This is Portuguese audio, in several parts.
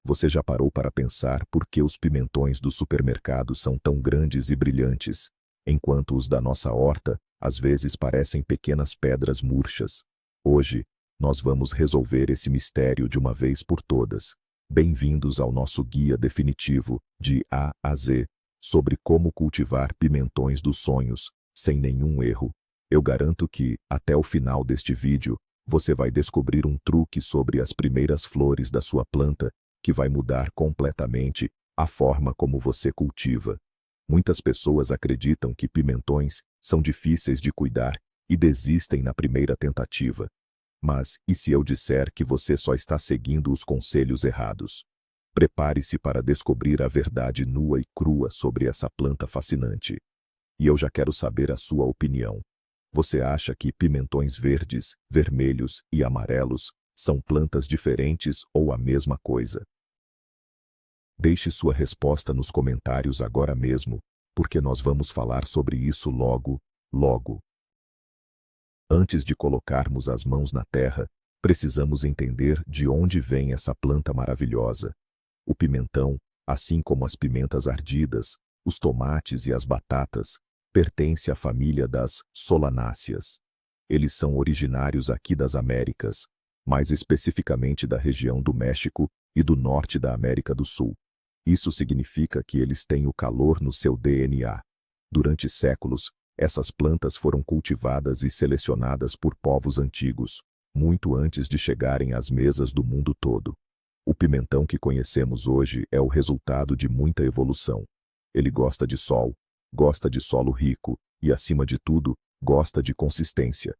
Você já parou para pensar por que os pimentões do supermercado são tão grandes e brilhantes, enquanto os da nossa horta, às vezes, parecem pequenas pedras murchas? Hoje, nós vamos resolver esse mistério de uma vez por todas. Bem-vindos ao nosso guia definitivo, de A a Z, sobre como cultivar pimentões dos sonhos, sem nenhum erro. Eu garanto que, até o final deste vídeo, você vai descobrir um truque sobre as primeiras flores da sua planta, que vai mudar completamente a forma como você cultiva. Muitas pessoas acreditam que pimentões são difíceis de cuidar e desistem na primeira tentativa. Mas, e se eu disser que você só está seguindo os conselhos errados? Prepare-se para descobrir a verdade nua e crua sobre essa planta fascinante. E eu já quero saber a sua opinião. Você acha que pimentões verdes, vermelhos e amarelos são plantas diferentes ou a mesma coisa? Deixe sua resposta nos comentários agora mesmo, porque nós vamos falar sobre isso logo, logo. Antes de colocarmos as mãos na terra, precisamos entender de onde vem essa planta maravilhosa. O pimentão, assim como as pimentas ardidas, os tomates e as batatas, pertence à família das solanáceas. Eles são originários aqui das Américas, mais especificamente da região do México e do norte da América do Sul. Isso significa que eles têm o calor no seu DNA. Durante séculos, essas plantas foram cultivadas e selecionadas por povos antigos, muito antes de chegarem às mesas do mundo todo. O pimentão que conhecemos hoje é o resultado de muita evolução. Ele gosta de sol, gosta de solo rico e, acima de tudo, gosta de consistência.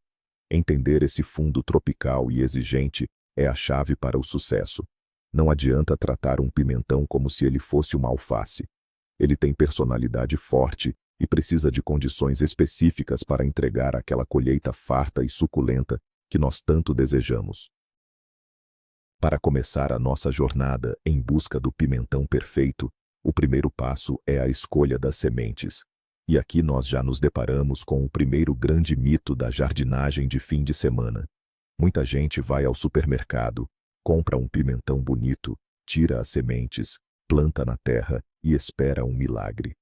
Entender esse fundo tropical e exigente é a chave para o sucesso. Não adianta tratar um pimentão como se ele fosse uma alface. Ele tem personalidade forte e precisa de condições específicas para entregar aquela colheita farta e suculenta que nós tanto desejamos. Para começar a nossa jornada em busca do pimentão perfeito, o primeiro passo é a escolha das sementes. E aqui nós já nos deparamos com o primeiro grande mito da jardinagem de fim de semana. Muita gente vai ao supermercado, compra um pimentão bonito, tira as sementes, planta na terra e espera um milagre.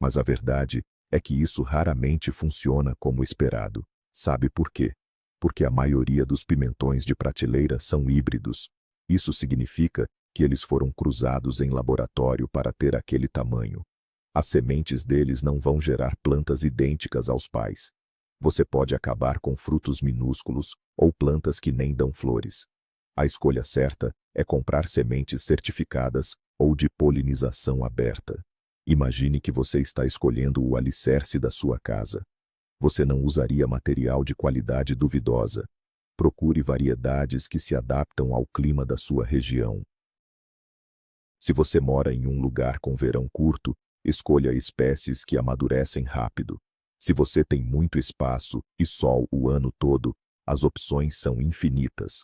Mas a verdade é que isso raramente funciona como esperado. Sabe por quê? Porque a maioria dos pimentões de prateleira são híbridos. Isso significa que eles foram cruzados em laboratório para ter aquele tamanho. As sementes deles não vão gerar plantas idênticas aos pais. Você pode acabar com frutos minúsculos ou plantas que nem dão flores. A escolha certa é comprar sementes certificadas ou de polinização aberta. Imagine que você está escolhendo o alicerce da sua casa. Você não usaria material de qualidade duvidosa. Procure variedades que se adaptam ao clima da sua região. Se você mora em um lugar com verão curto, escolha espécies que amadurecem rápido. Se você tem muito espaço e sol o ano todo, as opções são infinitas.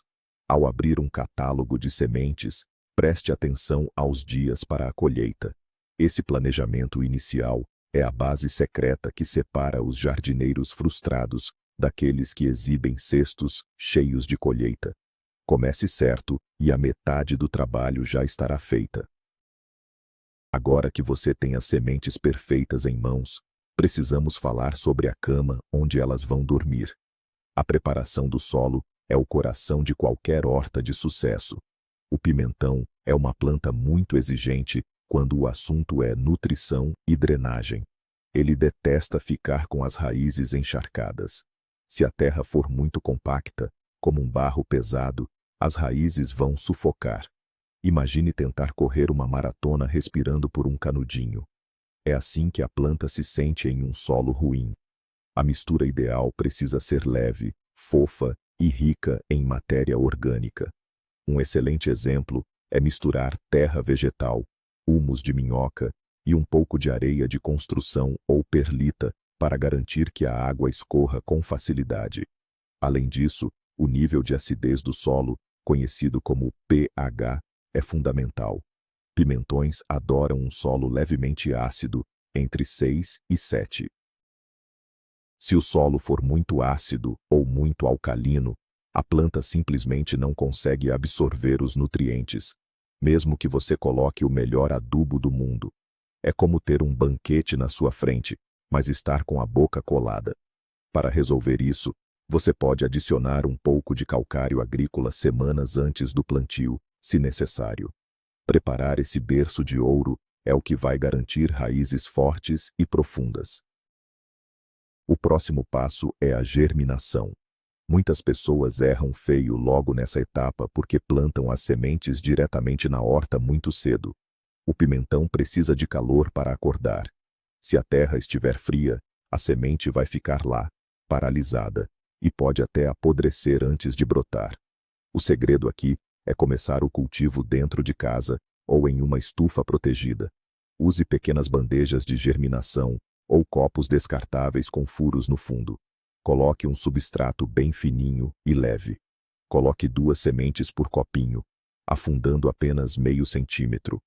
Ao abrir um catálogo de sementes, preste atenção aos dias para a colheita. Esse planejamento inicial é a base secreta que separa os jardineiros frustrados daqueles que exibem cestos cheios de colheita. Comece certo e a metade do trabalho já estará feita. Agora que você tem as sementes perfeitas em mãos, precisamos falar sobre a cama onde elas vão dormir. A preparação do solo é o coração de qualquer horta de sucesso. O pimentão é uma planta muito exigente quando o assunto é nutrição e drenagem. Ele detesta ficar com as raízes encharcadas. Se a terra for muito compacta, como um barro pesado, as raízes vão sufocar. Imagine tentar correr uma maratona respirando por um canudinho. É assim que a planta se sente em um solo ruim. A mistura ideal precisa ser leve, fofa e rica em matéria orgânica. Um excelente exemplo é misturar terra vegetal, humus de minhoca e um pouco de areia de construção ou perlita para garantir que a água escorra com facilidade. Além disso, o nível de acidez do solo, conhecido como pH, é fundamental. Pimentões adoram um solo levemente ácido, entre 6 e 7. Se o solo for muito ácido ou muito alcalino, a planta simplesmente não consegue absorver os nutrientes. mesmo que você coloque o melhor adubo do mundo. É como ter um banquete na sua frente, mas estar com a boca colada. Para resolver isso, você pode adicionar um pouco de calcário agrícola semanas antes do plantio, se necessário. Preparar esse berço de ouro é o que vai garantir raízes fortes e profundas. O próximo passo é a germinação. Muitas pessoas erram feio logo nessa etapa porque plantam as sementes diretamente na horta muito cedo. O pimentão precisa de calor para acordar. Se a terra estiver fria, a semente vai ficar lá, paralisada, e pode até apodrecer antes de brotar. O segredo aqui é começar o cultivo dentro de casa ou em uma estufa protegida. Use pequenas bandejas de germinação ou copos descartáveis com furos no fundo. Coloque um substrato bem fininho e leve. Coloque 2 sementes por copinho, afundando apenas meio centímetro.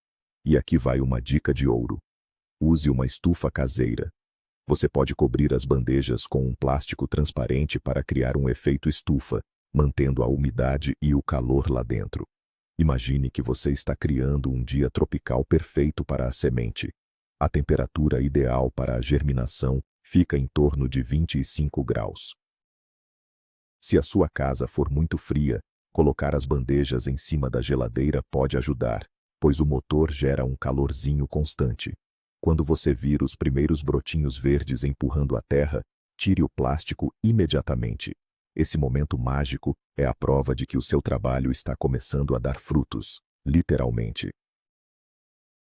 E aqui vai uma dica de ouro. Use uma estufa caseira. Você pode cobrir as bandejas com um plástico transparente para criar um efeito estufa, mantendo a umidade e o calor lá dentro. Imagine que você está criando um dia tropical perfeito para a semente. A temperatura ideal para a germinação fica em torno de 25 graus. Se a sua casa for muito fria, colocar as bandejas em cima da geladeira pode ajudar, pois o motor gera um calorzinho constante. Quando você vir os primeiros brotinhos verdes empurrando a terra, tire o plástico imediatamente. Esse momento mágico é a prova de que o seu trabalho está começando a dar frutos, literalmente.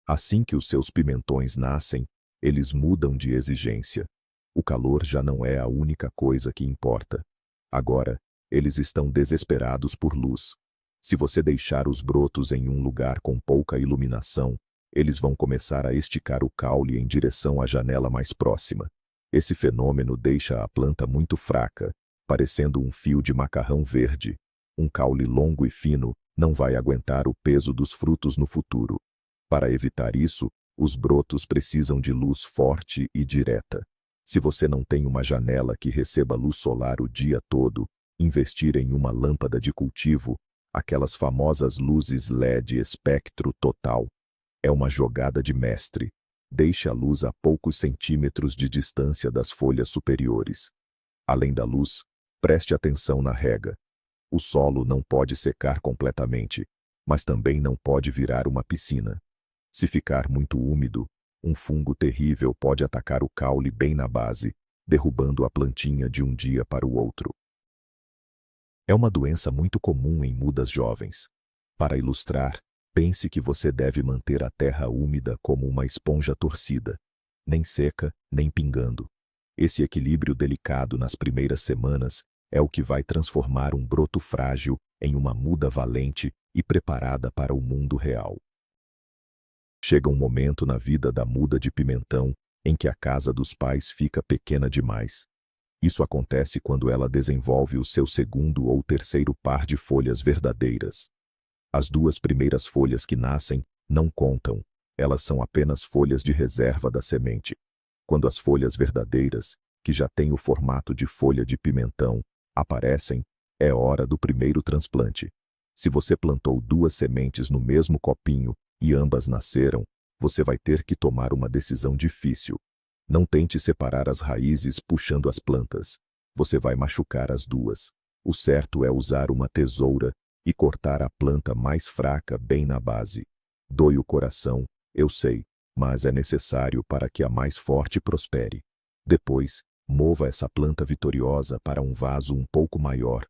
Assim que os seus pimentões nascem, eles mudam de exigência. O calor já não é a única coisa que importa. Agora, eles estão desesperados por luz. Se você deixar os brotos em um lugar com pouca iluminação, eles vão começar a esticar o caule em direção à janela mais próxima. Esse fenômeno deixa a planta muito fraca, parecendo um fio de macarrão verde. Um caule longo e fino não vai aguentar o peso dos frutos no futuro. Para evitar isso, os brotos precisam de luz forte e direta. Se você não tem uma janela que receba luz solar o dia todo, investir em uma lâmpada de cultivo, aquelas famosas luzes LED espectro total, é uma jogada de mestre. Deixe a luz a poucos centímetros de distância das folhas superiores. Além da luz, preste atenção na rega. O solo não pode secar completamente, mas também não pode virar uma piscina. Se ficar muito úmido, um fungo terrível pode atacar o caule bem na base, derrubando a plantinha de um dia para o outro. É uma doença muito comum em mudas jovens. Para ilustrar, pense que você deve manter a terra úmida como uma esponja torcida, nem seca, nem pingando. Esse equilíbrio delicado nas primeiras semanas é o que vai transformar um broto frágil em uma muda valente e preparada para o mundo real. Chega um momento na vida da muda de pimentão em que a casa dos pais fica pequena demais. Isso acontece quando ela desenvolve o seu segundo ou terceiro par de folhas verdadeiras. As 2 primeiras folhas que nascem não contam, elas são apenas folhas de reserva da semente. Quando as folhas verdadeiras, que já têm o formato de folha de pimentão, aparecem, é hora do primeiro transplante. Se você plantou 2 sementes no mesmo copinho e ambas nasceram, você vai ter que tomar uma decisão difícil. Não tente separar as raízes puxando as plantas. Você vai machucar as 2. O certo é usar uma tesoura e cortar a planta mais fraca bem na base. Dói o coração, eu sei, mas é necessário para que a mais forte prospere. Depois, mova essa planta vitoriosa para um vaso um pouco maior,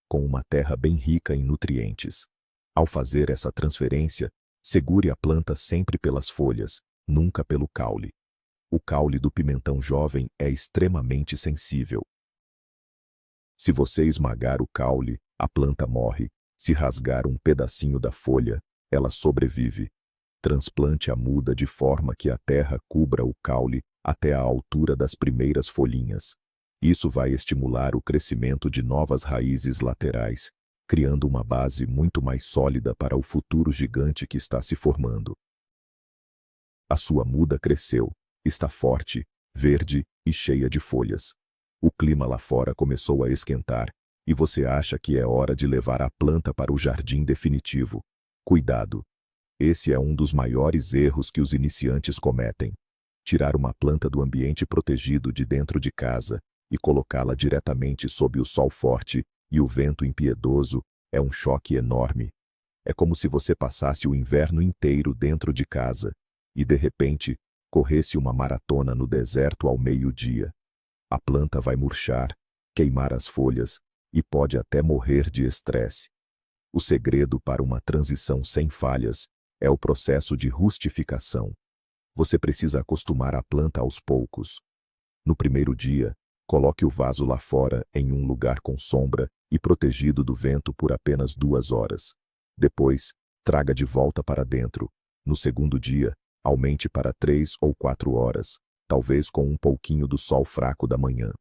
com uma terra bem rica em nutrientes. Ao fazer essa transferência, segure a planta sempre pelas folhas, nunca pelo caule. O caule do pimentão jovem é extremamente sensível. Se você esmagar o caule, a planta morre. Se rasgar um pedacinho da folha, ela sobrevive. Transplante a muda de forma que a terra cubra o caule até a altura das primeiras folhinhas. Isso vai estimular o crescimento de novas raízes laterais, criando uma base muito mais sólida para o futuro gigante que está se formando. A sua muda cresceu, está forte, verde e cheia de folhas. O clima lá fora começou a esquentar, e você acha que é hora de levar a planta para o jardim definitivo. Cuidado! Esse é um dos maiores erros que os iniciantes cometem. Tirar uma planta do ambiente protegido de dentro de casa e colocá-la diretamente sob o sol forte e o vento impiedoso é um choque enorme. É como se você passasse o inverno inteiro dentro de casa e, de repente, corresse uma maratona no deserto ao meio-dia. A planta vai murchar, queimar as folhas e pode até morrer de estresse. O segredo para uma transição sem falhas é o processo de rustificação. Você precisa acostumar a planta aos poucos. No primeiro dia, coloque o vaso lá fora em um lugar com sombra e protegido do vento por apenas 2 horas. Depois, traga de volta para dentro. No segundo dia, aumente para 3 ou 4 horas, talvez com um pouquinho do sol fraco da manhã.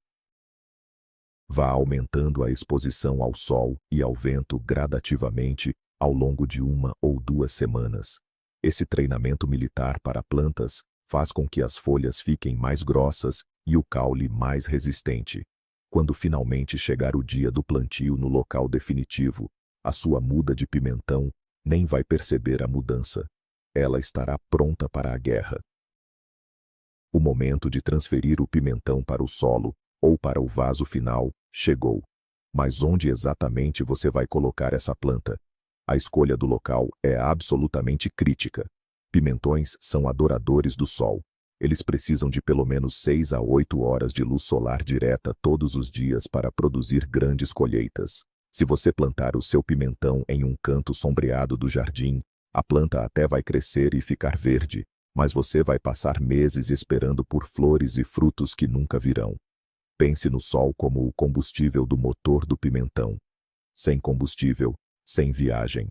Vá aumentando a exposição ao sol e ao vento gradativamente ao longo de 1 ou 2 semanas. Esse treinamento militar para plantas faz com que as folhas fiquem mais grossas e o caule mais resistente. Quando finalmente chegar o dia do plantio no local definitivo, a sua muda de pimentão nem vai perceber a mudança. Ela estará pronta para a guerra. O momento de transferir o pimentão para o solo ou para o vaso final chegou. Mas onde exatamente você vai colocar essa planta? A escolha do local é absolutamente crítica. Pimentões são adoradores do sol. Eles precisam de pelo menos 6 a 8 horas de luz solar direta todos os dias para produzir grandes colheitas. Se você plantar o seu pimentão em um canto sombreado do jardim, a planta até vai crescer e ficar verde, mas você vai passar meses esperando por flores e frutos que nunca virão. Pense no sol como o combustível do motor do pimentão. Sem combustível, sem viagem.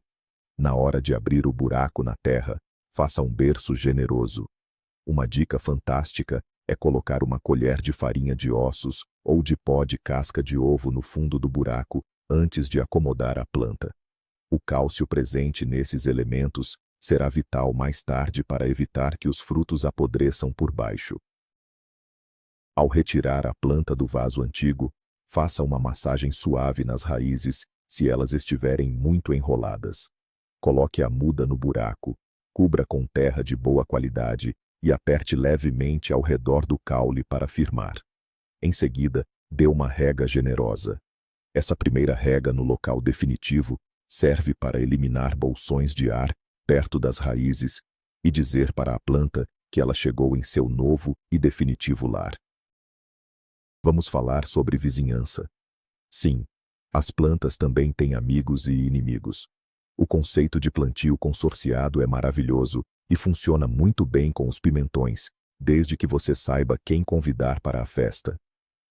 Na hora de abrir o buraco na terra, faça um berço generoso. Uma dica fantástica é colocar uma colher de farinha de ossos ou de pó de casca de ovo no fundo do buraco antes de acomodar a planta. O cálcio presente nesses elementos será vital mais tarde para evitar que os frutos apodreçam por baixo. Ao retirar a planta do vaso antigo, faça uma massagem suave nas raízes se elas estiverem muito enroladas. Coloque a muda no buraco, cubra com terra de boa qualidade e aperte levemente ao redor do caule para firmar. Em seguida, dê uma rega generosa. Essa primeira rega no local definitivo serve para eliminar bolsões de ar perto das raízes e dizer para a planta que ela chegou em seu novo e definitivo lar. Vamos falar sobre vizinhança. Sim, as plantas também têm amigos e inimigos. O conceito de plantio consorciado é maravilhoso e funciona muito bem com os pimentões, desde que você saiba quem convidar para a festa.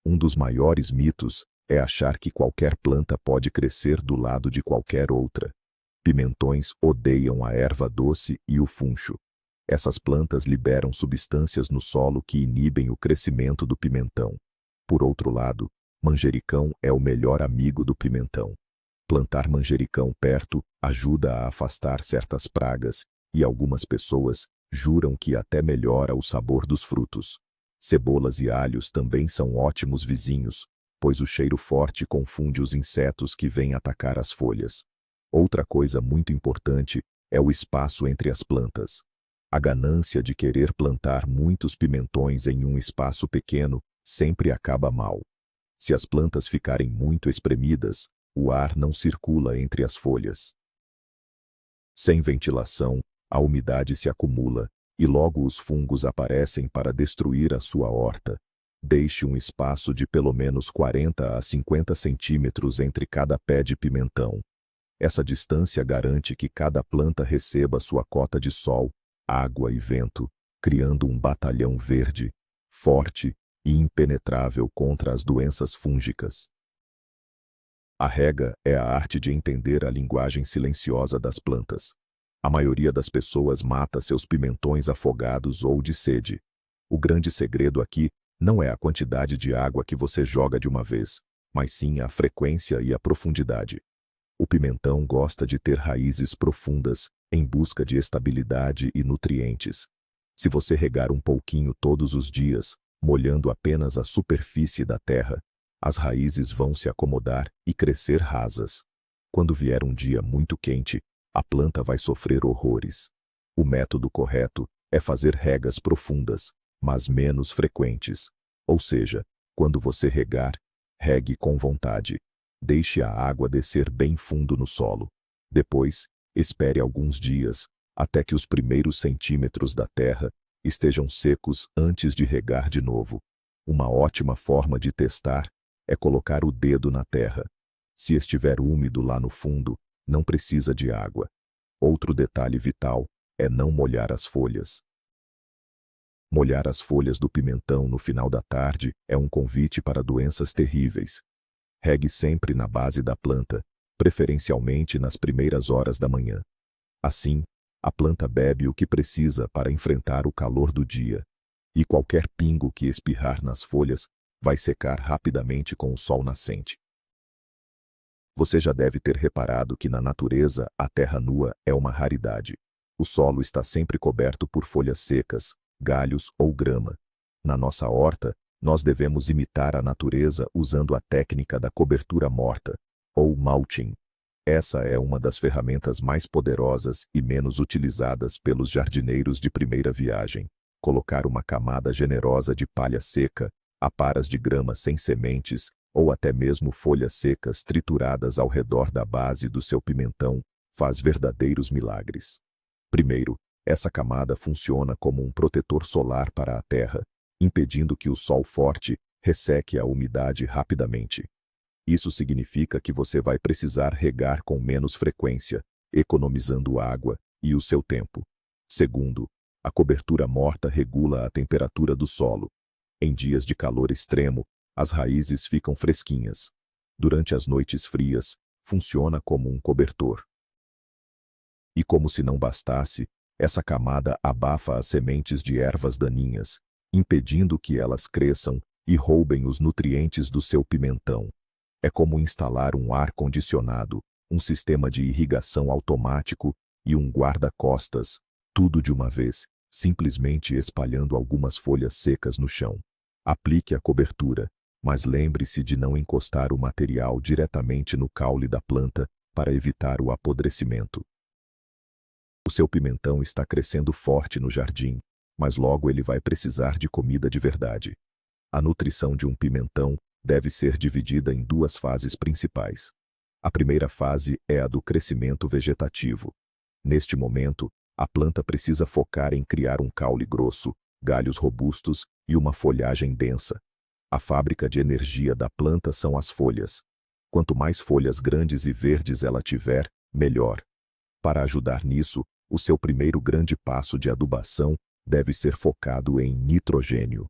Um dos maiores mitos é achar que qualquer planta pode crescer do lado de qualquer outra. Pimentões odeiam a erva doce e o funcho. Essas plantas liberam substâncias no solo que inibem o crescimento do pimentão. Por outro lado, manjericão é o melhor amigo do pimentão. Plantar manjericão perto ajuda a afastar certas pragas e algumas pessoas juram que até melhora o sabor dos frutos. Cebolas e alhos também são ótimos vizinhos, pois o cheiro forte confunde os insetos que vêm atacar as folhas. Outra coisa muito importante é o espaço entre as plantas. A ganância de querer plantar muitos pimentões em um espaço pequeno sempre acaba mal. Se as plantas ficarem muito espremidas, o ar não circula entre as folhas. Sem ventilação, a umidade se acumula e logo os fungos aparecem para destruir a sua horta. Deixe um espaço de pelo menos 40 a 50 centímetros entre cada pé de pimentão. Essa distância garante que cada planta receba sua cota de sol, água e vento, criando um batalhão verde, forte e impenetrável contra as doenças fúngicas. A rega é a arte de entender a linguagem silenciosa das plantas. A maioria das pessoas mata seus pimentões afogados ou de sede. O grande segredo aqui não é a quantidade de água que você joga de uma vez, mas sim a frequência e a profundidade. O pimentão gosta de ter raízes profundas, em busca de estabilidade e nutrientes. Se você regar um pouquinho todos os dias, molhando apenas a superfície da terra, as raízes vão se acomodar e crescer rasas. Quando vier um dia muito quente, a planta vai sofrer horrores. O método correto é fazer regas profundas, mas menos frequentes. Ou seja, quando você regar, regue com vontade. Deixe a água descer bem fundo no solo. Depois, espere alguns dias, até que os primeiros centímetros da terra estejam secos antes de regar de novo. Uma ótima forma de testar é colocar o dedo na terra. Se estiver úmido lá no fundo, não precisa de água. Outro detalhe vital é não molhar as folhas. Molhar as folhas do pimentão no final da tarde é um convite para doenças terríveis. Regue sempre na base da planta, preferencialmente nas primeiras horas da manhã. Assim, a planta bebe o que precisa para enfrentar o calor do dia, e qualquer pingo que espirrar nas folhas vai secar rapidamente com o sol nascente. Você já deve ter reparado que na natureza a terra nua é uma raridade. O solo está sempre coberto por folhas secas, galhos ou grama. Na nossa horta, nós devemos imitar a natureza usando a técnica da cobertura morta, ou mulching. Essa é uma das ferramentas mais poderosas e menos utilizadas pelos jardineiros de primeira viagem. Colocar uma camada generosa de palha seca, aparas de grama sem sementes, ou até mesmo folhas secas trituradas ao redor da base do seu pimentão, faz verdadeiros milagres. Primeiro, essa camada funciona como um protetor solar para a terra, impedindo que o sol forte resseque a umidade rapidamente. Isso significa que você vai precisar regar com menos frequência, economizando água e o seu tempo. Segundo, a cobertura morta regula a temperatura do solo. Em dias de calor extremo, as raízes ficam fresquinhas. Durante as noites frias, funciona como um cobertor. E como se não bastasse, essa camada abafa as sementes de ervas daninhas, impedindo que elas cresçam e roubem os nutrientes do seu pimentão. É como instalar um ar-condicionado, um sistema de irrigação automático e um guarda-costas, tudo de uma vez, simplesmente espalhando algumas folhas secas no chão. Aplique a cobertura, mas lembre-se de não encostar o material diretamente no caule da planta para evitar o apodrecimento. O seu pimentão está crescendo forte no jardim, mas logo ele vai precisar de comida de verdade. A nutrição de um pimentão deve ser dividida em duas fases principais. A primeira fase é a do crescimento vegetativo. Neste momento, a planta precisa focar em criar um caule grosso, galhos robustos e uma folhagem densa. A fábrica de energia da planta são as folhas. Quanto mais folhas grandes e verdes ela tiver, melhor. Para ajudar nisso, o seu primeiro grande passo de adubação deve ser focado em nitrogênio.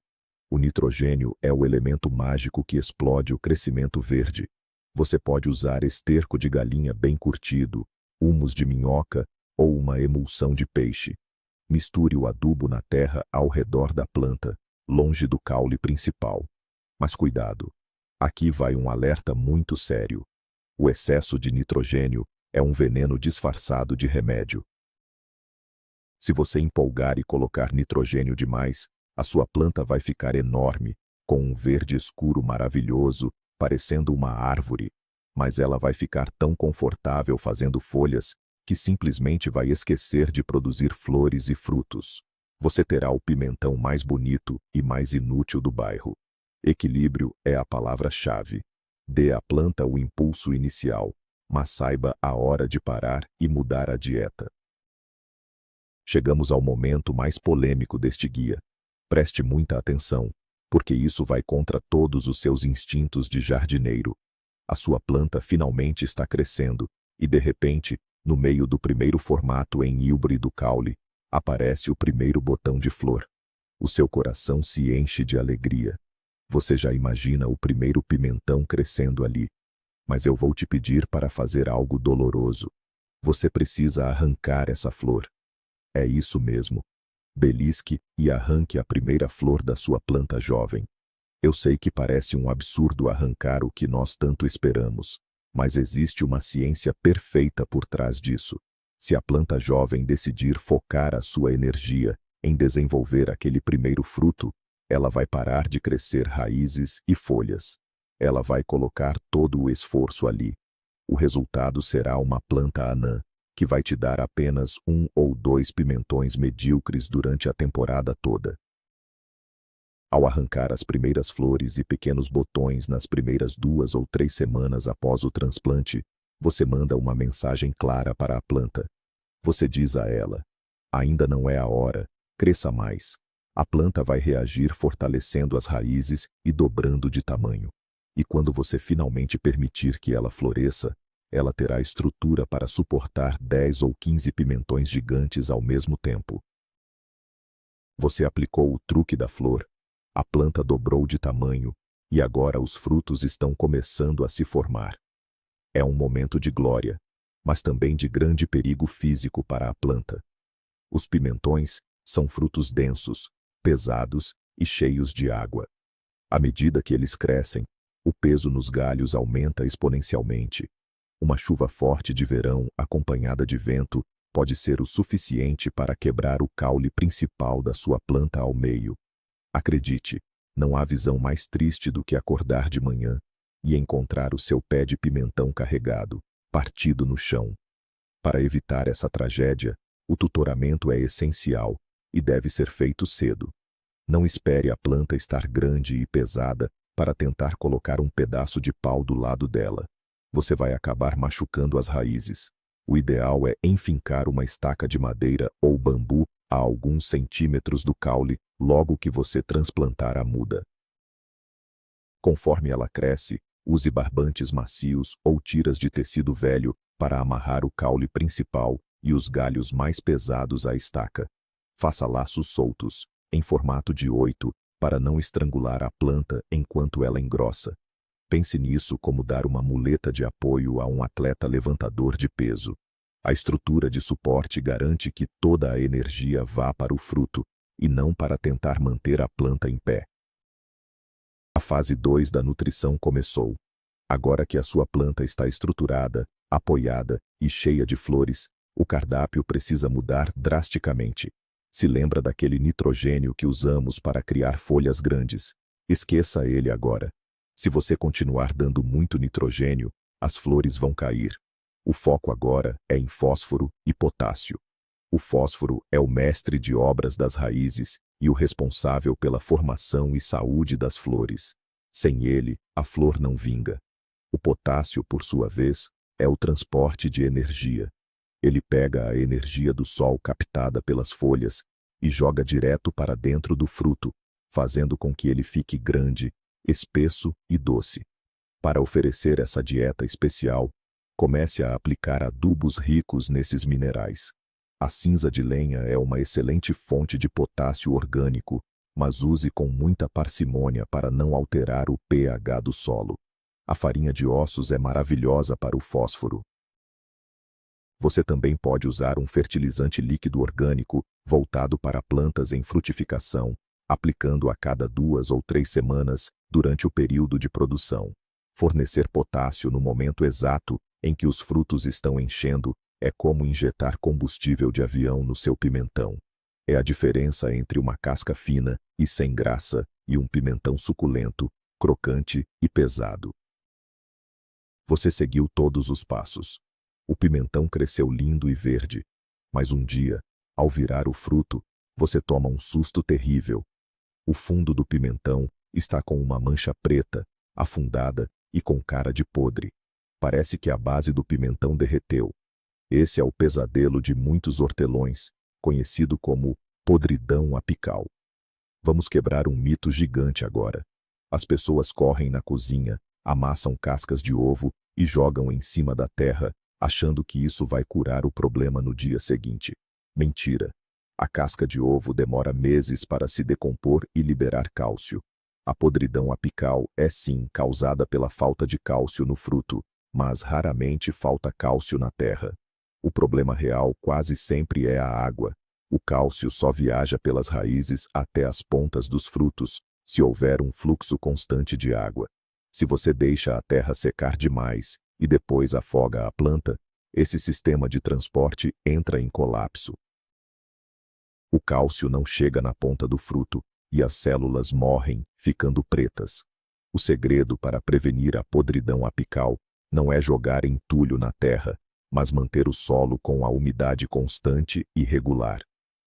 O nitrogênio é o elemento mágico que explode o crescimento verde. Você pode usar esterco de galinha bem curtido, humus de minhoca ou uma emulsão de peixe. Misture o adubo na terra ao redor da planta, longe do caule principal. Mas cuidado! Aqui vai um alerta muito sério. O excesso de nitrogênio é um veneno disfarçado de remédio. Se você empolgar e colocar nitrogênio demais, a sua planta vai ficar enorme, com um verde escuro maravilhoso, parecendo uma árvore, mas ela vai ficar tão confortável fazendo folhas que simplesmente vai esquecer de produzir flores e frutos. Você terá o pimentão mais bonito e mais inútil do bairro. Equilíbrio é a palavra-chave. Dê à planta o impulso inicial, mas saiba a hora de parar e mudar a dieta. Chegamos ao momento mais polêmico deste guia. Preste muita atenção, porque isso vai contra todos os seus instintos de jardineiro. A sua planta finalmente está crescendo, e de repente, no meio do primeiro formato em híbrido caule, aparece o primeiro botão de flor. O seu coração se enche de alegria. Você já imagina o primeiro pimentão crescendo ali. Mas eu vou te pedir para fazer algo doloroso. Você precisa arrancar essa flor. É isso mesmo. Belisque e arranque a primeira flor da sua planta jovem. Eu sei que parece um absurdo arrancar o que nós tanto esperamos, mas existe uma ciência perfeita por trás disso. Se a planta jovem decidir focar a sua energia em desenvolver aquele primeiro fruto, ela vai parar de crescer raízes e folhas. Ela vai colocar todo o esforço ali. O resultado será uma planta anã, que vai te dar apenas 1 ou 2 pimentões medíocres durante a temporada toda. Ao arrancar as primeiras flores e pequenos botões nas primeiras 2 ou 3 semanas após o transplante, você manda uma mensagem clara para a planta. Você diz a ela: ainda não é a hora, cresça mais. A planta vai reagir fortalecendo as raízes e dobrando de tamanho. E quando você finalmente permitir que ela floresça, ela terá estrutura para suportar 10 ou 15 pimentões gigantes ao mesmo tempo. Você aplicou o truque da flor, a planta dobrou de tamanho e agora os frutos estão começando a se formar. É um momento de glória, mas também de grande perigo físico para a planta. Os pimentões são frutos densos, pesados e cheios de água. À medida que eles crescem, o peso nos galhos aumenta exponencialmente. Uma chuva forte de verão acompanhada de vento pode ser o suficiente para quebrar o caule principal da sua planta ao meio. Acredite, não há visão mais triste do que acordar de manhã e encontrar o seu pé de pimentão carregado, partido no chão. Para evitar essa tragédia, o tutoramento é essencial e deve ser feito cedo. Não espere a planta estar grande e pesada para tentar colocar um pedaço de pau do lado dela. Você vai acabar machucando as raízes. O ideal é enfincar uma estaca de madeira ou bambu a alguns centímetros do caule logo que você transplantar a muda. Conforme ela cresce, use barbantes macios ou tiras de tecido velho para amarrar o caule principal e os galhos mais pesados à estaca. Faça laços soltos, em formato de 8, para não estrangular a planta enquanto ela engrossa. Pense nisso como dar uma muleta de apoio a um atleta levantador de peso. A estrutura de suporte garante que toda a energia vá para o fruto, e não para tentar manter a planta em pé. A fase 2 da nutrição começou. Agora que a sua planta está estruturada, apoiada e cheia de flores, o cardápio precisa mudar drasticamente. Se lembra daquele nitrogênio que usamos para criar folhas grandes? Esqueça ele agora. Se você continuar dando muito nitrogênio, as flores vão cair. O foco agora é em fósforo e potássio. O fósforo é o mestre de obras das raízes e o responsável pela formação e saúde das flores. Sem ele, a flor não vinga. O potássio, por sua vez, é o transporte de energia. Ele pega a energia do sol captada pelas folhas e joga direto para dentro do fruto, fazendo com que ele fique grande, espesso e doce. Para oferecer essa dieta especial, comece a aplicar adubos ricos nesses minerais. A cinza de lenha é uma excelente fonte de potássio orgânico, mas use com muita parcimônia para não alterar o pH do solo. A farinha de ossos é maravilhosa para o fósforo. Você também pode usar um fertilizante líquido orgânico voltado para plantas em frutificação, aplicando a cada 2 ou 3 semanas durante o período de produção. Fornecer potássio no momento exato em que os frutos estão enchendo é como injetar combustível de avião no seu pimentão. É a diferença entre uma casca fina e sem graça e um pimentão suculento, crocante e pesado. Você seguiu todos os passos. O pimentão cresceu lindo e verde, mas um dia, ao virar o fruto, você toma um susto terrível. O fundo do pimentão está com uma mancha preta, afundada e com cara de podre. Parece que a base do pimentão derreteu. Esse é o pesadelo de muitos hortelões, conhecido como podridão apical. Vamos quebrar um mito gigante agora. As pessoas correm na cozinha, amassam cascas de ovo e jogam em cima da terra, achando que isso vai curar o problema no dia seguinte. Mentira. A casca de ovo demora meses para se decompor e liberar cálcio. A podridão apical é sim causada pela falta de cálcio no fruto, mas raramente falta cálcio na terra. O problema real quase sempre é a água. O cálcio só viaja pelas raízes até as pontas dos frutos, se houver um fluxo constante de água. Se você deixa a terra secar demais e depois afoga a planta, esse sistema de transporte entra em colapso. O cálcio não chega na ponta do fruto e as células morrem, ficando pretas. O segredo para prevenir a podridão apical não é jogar entulho na terra, mas manter o solo com a umidade constante e regular.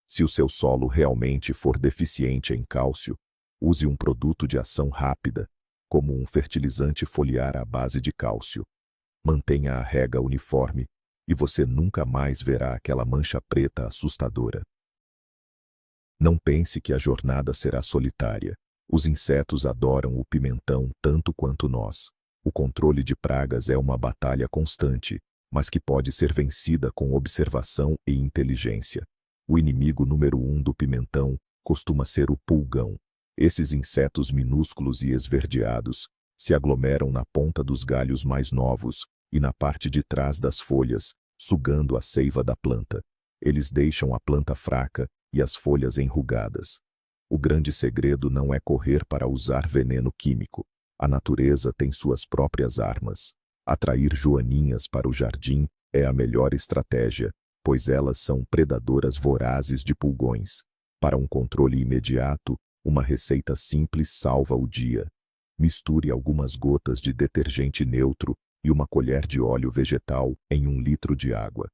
Se o seu solo realmente for deficiente em cálcio, use um produto de ação rápida, como um fertilizante foliar à base de cálcio. Mantenha a rega uniforme e você nunca mais verá aquela mancha preta assustadora. Não pense que a jornada será solitária. Os insetos adoram o pimentão tanto quanto nós. O controle de pragas é uma batalha constante, mas que pode ser vencida com observação e inteligência. O inimigo número 1 do pimentão costuma ser o pulgão. Esses insetos minúsculos e esverdeados se aglomeram na ponta dos galhos mais novos e na parte de trás das folhas, sugando a seiva da planta. Eles deixam a planta fraca e as folhas enrugadas. O grande segredo não é correr para usar veneno químico. A natureza tem suas próprias armas. Atrair joaninhas para o jardim é a melhor estratégia, pois elas são predadoras vorazes de pulgões. Para um controle imediato, uma receita simples salva o dia. Misture algumas gotas de detergente neutro e uma colher de óleo vegetal em 1 litro de água.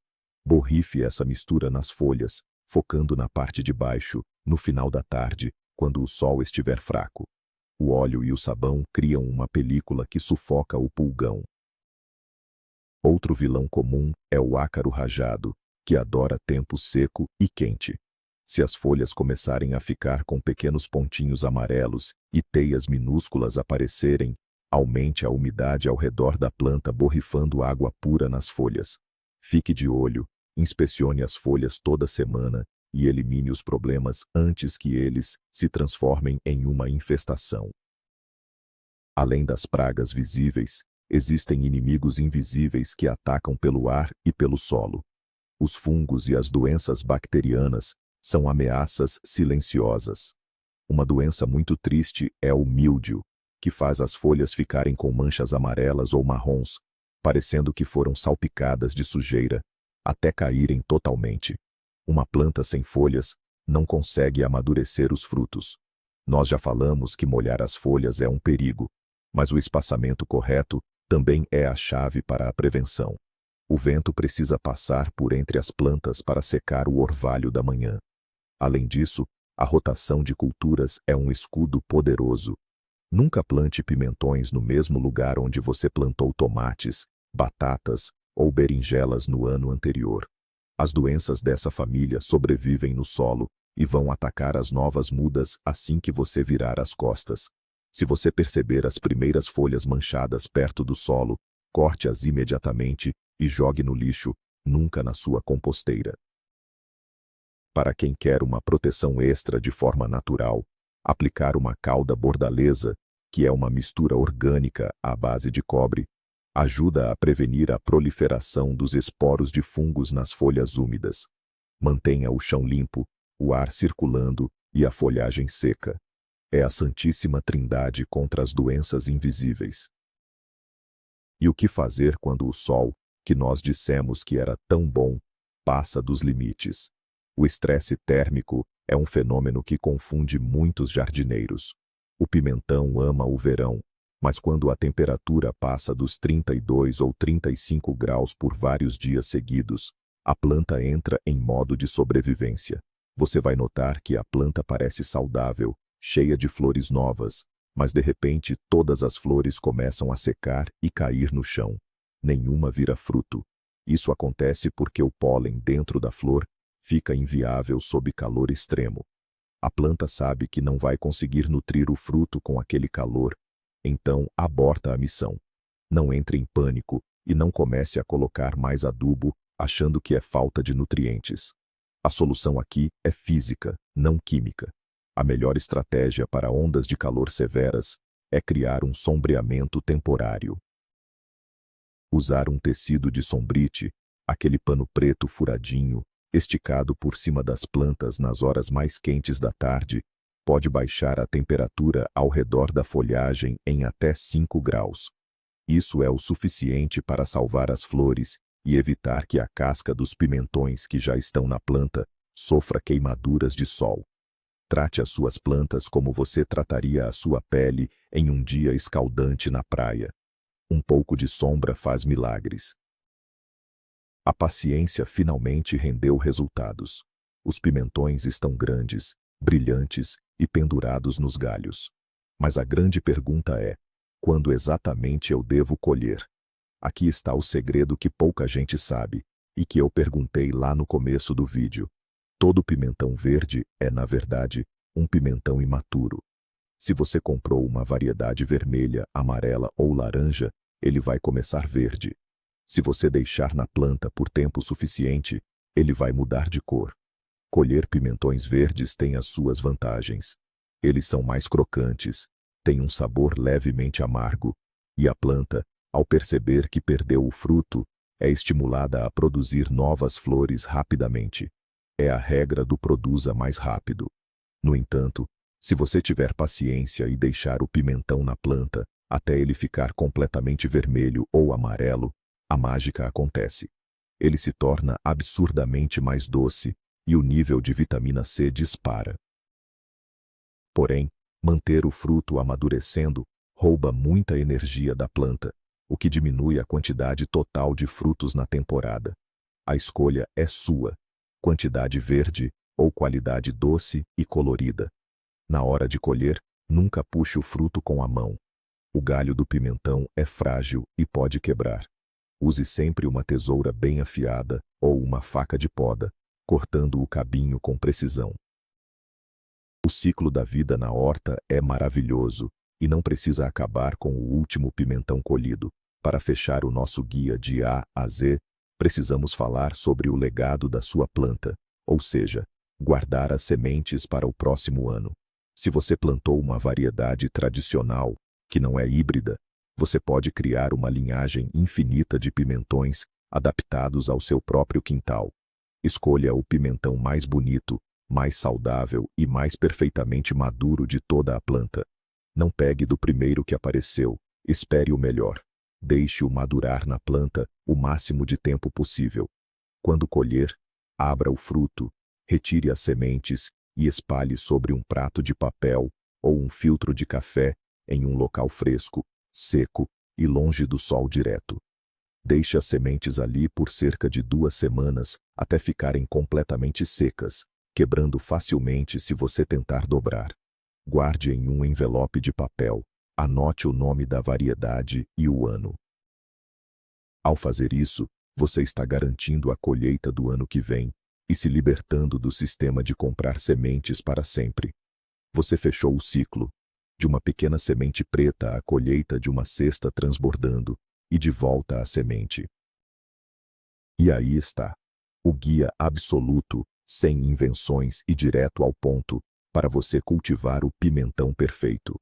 Borrife essa mistura nas folhas, focando na parte de baixo, no final da tarde, quando o sol estiver fraco. O óleo e o sabão criam uma película que sufoca o pulgão. Outro vilão comum é o ácaro rajado, que adora tempo seco e quente. Se as folhas começarem a ficar com pequenos pontinhos amarelos e teias minúsculas aparecerem, aumente a umidade ao redor da planta borrifando água pura nas folhas. Fique de olho, inspecione as folhas toda semana e elimine os problemas antes que eles se transformem em uma infestação. Além das pragas visíveis, existem inimigos invisíveis que atacam pelo ar e pelo solo. Os fungos e as doenças bacterianas são ameaças silenciosas. Uma doença muito triste é o míldio, que faz as folhas ficarem com manchas amarelas ou marrons, parecendo que foram salpicadas de sujeira, até caírem totalmente. Uma planta sem folhas não consegue amadurecer os frutos. Nós já falamos que molhar as folhas é um perigo, mas o espaçamento correto também é a chave para a prevenção. O vento precisa passar por entre as plantas para secar o orvalho da manhã. Além disso, a rotação de culturas é um escudo poderoso. Nunca plante pimentões no mesmo lugar onde você plantou tomates, batatas ou berinjelas no ano anterior. As doenças dessa família sobrevivem no solo e vão atacar as novas mudas assim que você virar as costas. Se você perceber as primeiras folhas manchadas perto do solo, corte-as imediatamente e jogue no lixo, nunca na sua composteira. Para quem quer uma proteção extra de forma natural, aplicar uma calda bordaleza, que é uma mistura orgânica à base de cobre, ajuda a prevenir a proliferação dos esporos de fungos nas folhas úmidas. Mantenha o chão limpo, o ar circulando e a folhagem seca. É a Santíssima Trindade contra as doenças invisíveis. E o que fazer quando o sol, que nós dissemos que era tão bom, passa dos limites? O estresse térmico é um fenômeno que confunde muitos jardineiros. O pimentão ama o verão, mas quando a temperatura passa dos 32 ou 35 graus por vários dias seguidos, a planta entra em modo de sobrevivência. Você vai notar que a planta parece saudável, cheia de flores novas, mas de repente todas as flores começam a secar e cair no chão. Nenhuma vira fruto. Isso acontece porque o pólen dentro da flor fica inviável sob calor extremo. A planta sabe que não vai conseguir nutrir o fruto com aquele calor, então aborta a missão. Não entre em pânico e não comece a colocar mais adubo achando que é falta de nutrientes. A solução aqui é física, não química. A melhor estratégia para ondas de calor severas é criar um sombreamento temporário. Usar um tecido de sombrite, aquele pano preto furadinho, esticado por cima das plantas nas horas mais quentes da tarde, pode baixar a temperatura ao redor da folhagem em até 5 graus. Isso é o suficiente para salvar as flores e evitar que a casca dos pimentões que já estão na planta sofra queimaduras de sol. Trate as suas plantas como você trataria a sua pele em um dia escaldante na praia. Um pouco de sombra faz milagres. A paciência finalmente rendeu resultados. Os pimentões estão grandes, brilhantes e pendurados nos galhos. Mas a grande pergunta é: quando exatamente eu devo colher? Aqui está o segredo que pouca gente sabe, e que eu perguntei lá no começo do vídeo. Todo pimentão verde é, na verdade, um pimentão imaturo. Se você comprou uma variedade vermelha, amarela ou laranja, ele vai começar verde. Se você deixar na planta por tempo suficiente, ele vai mudar de cor. Colher pimentões verdes tem as suas vantagens. Eles são mais crocantes, têm um sabor levemente amargo, e a planta, ao perceber que perdeu o fruto, é estimulada a produzir novas flores rapidamente. É a regra do produza mais rápido. No entanto, se você tiver paciência e deixar o pimentão na planta até ele ficar completamente vermelho ou amarelo, a mágica acontece. Ele se torna absurdamente mais doce e o nível de vitamina C dispara. Porém, manter o fruto amadurecendo rouba muita energia da planta, o que diminui a quantidade total de frutos na temporada. A escolha é sua: quantidade verde ou qualidade doce e colorida. Na hora de colher, nunca puxe o fruto com a mão. O galho do pimentão é frágil e pode quebrar. Use sempre uma tesoura bem afiada ou uma faca de poda, cortando o cabinho com precisão. O ciclo da vida na horta é maravilhoso e não precisa acabar com o último pimentão colhido. Para fechar o nosso guia de A a Z, precisamos falar sobre o legado da sua planta, ou seja, guardar as sementes para o próximo ano. Se você plantou uma variedade tradicional, que não é híbrida, você pode criar uma linhagem infinita de pimentões adaptados ao seu próprio quintal. Escolha o pimentão mais bonito, mais saudável e mais perfeitamente maduro de toda a planta. Não pegue do primeiro que apareceu, espere o melhor. Deixe-o madurar na planta o máximo de tempo possível. Quando colher, abra o fruto, retire as sementes e espalhe sobre um prato de papel ou um filtro de café em um local fresco, seco e longe do sol direto. Deixe as sementes ali por cerca de 2 semanas até ficarem completamente secas, quebrando facilmente se você tentar dobrar. Guarde em um envelope de papel, anote o nome da variedade e o ano. Ao fazer isso, você está garantindo a colheita do ano que vem e se libertando do sistema de comprar sementes para sempre. Você fechou o ciclo, de uma pequena semente preta à colheita de uma cesta transbordando, e de volta à semente. E aí está, o guia absoluto, sem invenções e direto ao ponto, para você cultivar o pimentão perfeito.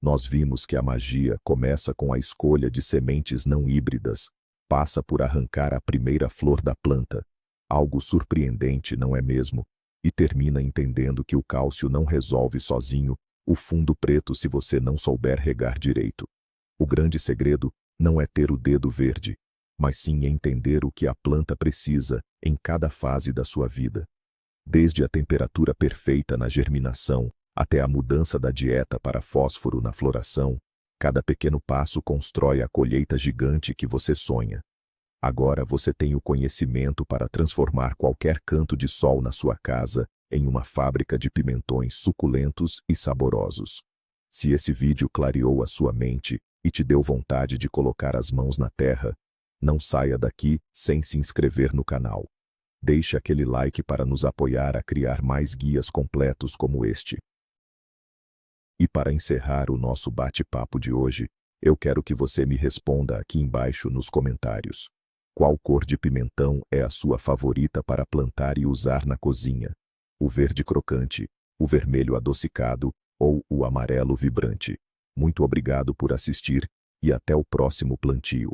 Nós vimos que a magia começa com a escolha de sementes não híbridas, passa por arrancar a primeira flor da planta, algo surpreendente, não é mesmo? E termina entendendo que o cálcio não resolve sozinho o fundo preto se você não souber regar direito. O grande segredo não é ter o dedo verde, mas sim entender o que a planta precisa em cada fase da sua vida. Desde a temperatura perfeita na germinação até a mudança da dieta para fósforo na floração, cada pequeno passo constrói a colheita gigante que você sonha. Agora você tem o conhecimento para transformar qualquer canto de sol na sua casa em uma fábrica de pimentões suculentos e saborosos. Se esse vídeo clareou a sua mente e te deu vontade de colocar as mãos na terra, não saia daqui sem se inscrever no canal. Deixe aquele like para nos apoiar a criar mais guias completos como este. E para encerrar o nosso bate-papo de hoje, eu quero que você me responda aqui embaixo nos comentários. Qual cor de pimentão é a sua favorita para plantar e usar na cozinha? O verde crocante, o vermelho adocicado ou o amarelo vibrante? Muito obrigado por assistir e até o próximo plantio.